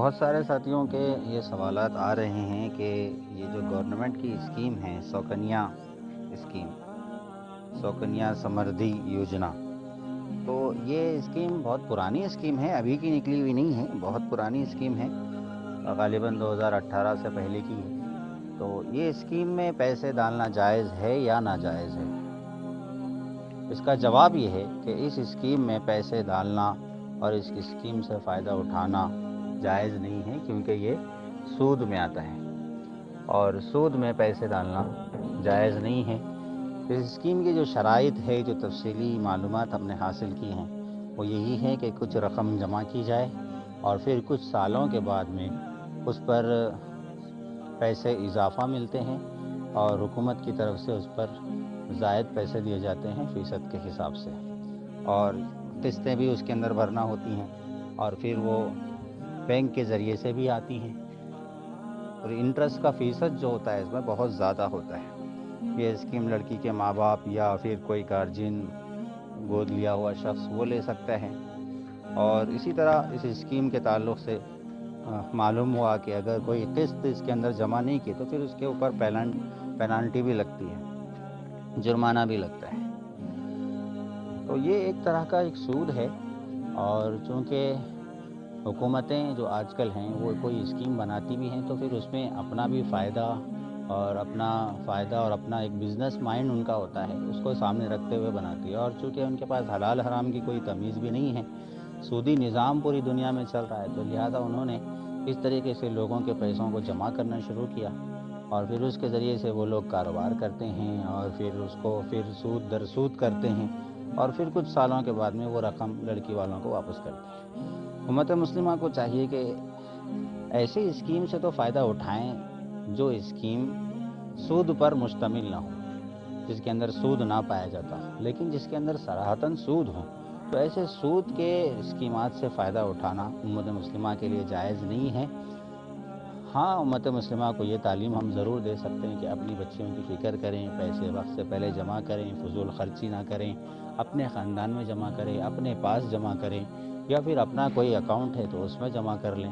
بہت سارے ساتھیوں کے یہ سوالات آ رہے ہیں کہ یہ جو گورنمنٹ کی اسکیم ہے سوکنیا اسکیم، سوکنیا سمردھی یوجنا، تو یہ اسکیم بہت پرانی اسکیم ہے، ابھی کی نکلی ہوئی نہیں ہے، بہت پرانی اسکیم ہے، غالباً 2018 سے پہلے کی ہے۔ تو یہ اسکیم میں پیسے ڈالنا جائز ہے یا ناجائز ہے؟ اس کا جواب یہ ہے کہ اس اسکیم میں پیسے ڈالنا اور اس اسکیم سے فائدہ اٹھانا جائز نہیں ہے، کیونکہ یہ سود میں آتا ہے اور سود میں پیسے ڈالنا جائز نہیں ہے۔ اس اسکیم کی جو شرائط ہے، جو تفصیلی معلومات ہم نے حاصل کی ہیں، وہ یہی ہے کہ کچھ رقم جمع کی جائے اور پھر کچھ سالوں کے بعد میں اس پر پیسے اضافہ ملتے ہیں اور حکومت کی طرف سے اس پر زائد پیسے دیے جاتے ہیں فیصد کے حساب سے، اور قسطیں بھی اس کے اندر بھرنا ہوتی ہیں اور پھر وہ بینک کے ذریعے سے بھی آتی ہیں، اور انٹرسٹ کا فیصد جو ہوتا ہے اس میں بہت زیادہ ہوتا ہے۔ یہ اسکیم لڑکی کے ماں باپ یا پھر کوئی گارجین گود لیا ہوا شخص وہ لے سکتا ہے، اور اسی طرح اس اسکیم کے تعلق سے معلوم ہوا کہ اگر کوئی قسط اس کے اندر جمع نہیں کی تو پھر اس کے اوپر پینالٹی بھی لگتی ہے، جرمانہ بھی لگتا ہے۔ تو یہ ایک طرح کا ایک سود ہے، اور چونکہ حکومتیں جو آج کل ہیں وہ کوئی اسکیم بناتی بھی ہیں تو پھر اس میں اپنا بھی فائدہ اور اپنا ایک بزنس مائنڈ ان کا ہوتا ہے، اس کو سامنے رکھتے ہوئے بناتی ہے، اور چونکہ ان کے پاس حلال حرام کی کوئی تمیز بھی نہیں ہے، سودی نظام پوری دنیا میں چل رہا ہے، تو لہٰذا انہوں نے اس طریقے سے لوگوں کے پیسوں کو جمع کرنا شروع کیا، اور پھر اس کے ذریعے سے وہ لوگ کاروبار کرتے ہیں اور پھر اس کو سود در سود کرتے ہیں، اور پھر کچھ سالوں کے بعد میں وہ رقم لڑکی والوں کو واپس کرتے ہیں۔ امت مسلمہ کو چاہیے کہ ایسی اسکیم سے تو فائدہ اٹھائیں جو اسکیم سود پر مشتمل نہ ہو، جس کے اندر سود نہ پایا جاتا، لیکن جس کے اندر صراحتاً سود ہو، تو ایسے سود کے اسکیمات سے فائدہ اٹھانا امت مسلمہ کے لیے جائز نہیں ہے۔ ہاں، امت مسلمہ کو یہ تعلیم ہم ضرور دے سکتے ہیں کہ اپنی بچیوں کی فکر کریں، پیسے وقت سے پہلے جمع کریں، فضول خرچی نہ کریں، اپنے خاندان میں جمع کریں، اپنے پاس جمع کریں، یا پھر اپنا کوئی اکاؤنٹ ہے تو اس میں جمع کر لیں،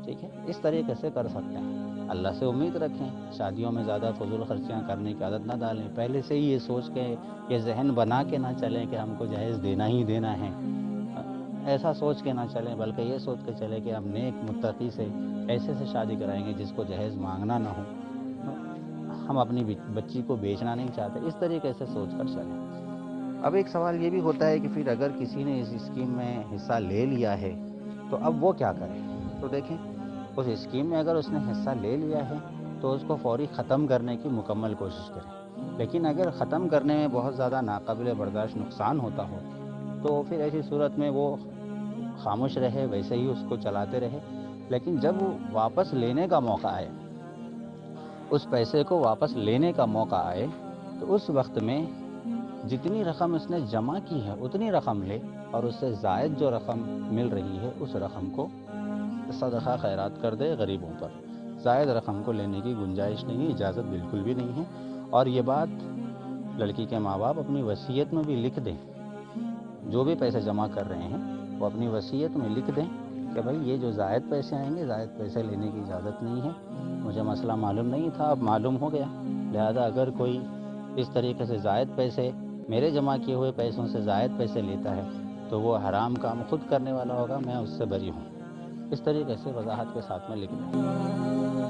ٹھیک ہے، اس طریقے سے کر سکتے ہیں۔ اللہ سے امید رکھیں، شادیوں میں زیادہ فضول خرچیاں کرنے کی عادت نہ ڈالیں، پہلے سے ہی یہ سوچ کے، یہ ذہن بنا کے نہ چلیں کہ ہم کو جہیز دینا ہی دینا ہے، ایسا سوچ کے نہ چلیں، بلکہ یہ سوچ کے چلیں کہ ہم نیک متقی سے ایسے سے شادی کرائیں گے جس کو جہیز مانگنا نہ ہو، ہم اپنی بچی کو بیچنا نہیں چاہتے، اس طریقے سے سوچ کر چلیں۔ اب ایک سوال یہ بھی ہوتا ہے کہ پھر اگر کسی نے اس اسکیم میں حصہ لے لیا ہے تو اب وہ کیا کرے؟ تو دیکھیں، اس اسکیم میں اگر اس نے حصہ لے لیا ہے تو اس کو فوری ختم کرنے کی مکمل کوشش کریں، لیکن اگر ختم کرنے میں بہت زیادہ ناقابل برداشت نقصان ہوتا ہو تو پھر ایسی صورت میں وہ خاموش رہے، ویسے ہی اس کو چلاتے رہے، لیکن جب وہ واپس لینے کا موقع آئے، اس پیسے کو واپس لینے کا موقع آئے، تو اس وقت میں جتنی رقم اس نے جمع کی ہے اتنی رقم لے، اور اس سے زائد جو رقم مل رہی ہے اس رقم کو صدقہ خیرات کر دے غریبوں پر۔ زائد رقم کو لینے کی گنجائش نہیں ہے، اجازت بالکل بھی نہیں ہے، اور یہ بات لڑکی کے ماں باپ اپنی وصیت میں بھی لکھ دیں، جو بھی پیسے جمع کر رہے ہیں وہ اپنی وصیت میں لکھ دیں کہ بھائی یہ جو زائد پیسے آئیں گے، زائد پیسے لینے کی اجازت نہیں ہے، مجھے مسئلہ معلوم نہیں تھا، اب معلوم ہو گیا، لہذا اگر کوئی اس طریقے سے زائد پیسے، میرے جمع کیے ہوئے پیسوں سے زائد پیسے لیتا ہے تو وہ حرام کام خود کرنے والا ہوگا، میں اس سے بری ہوں۔ اس طریقے سے وضاحت کے ساتھ میں لکھ دیں۔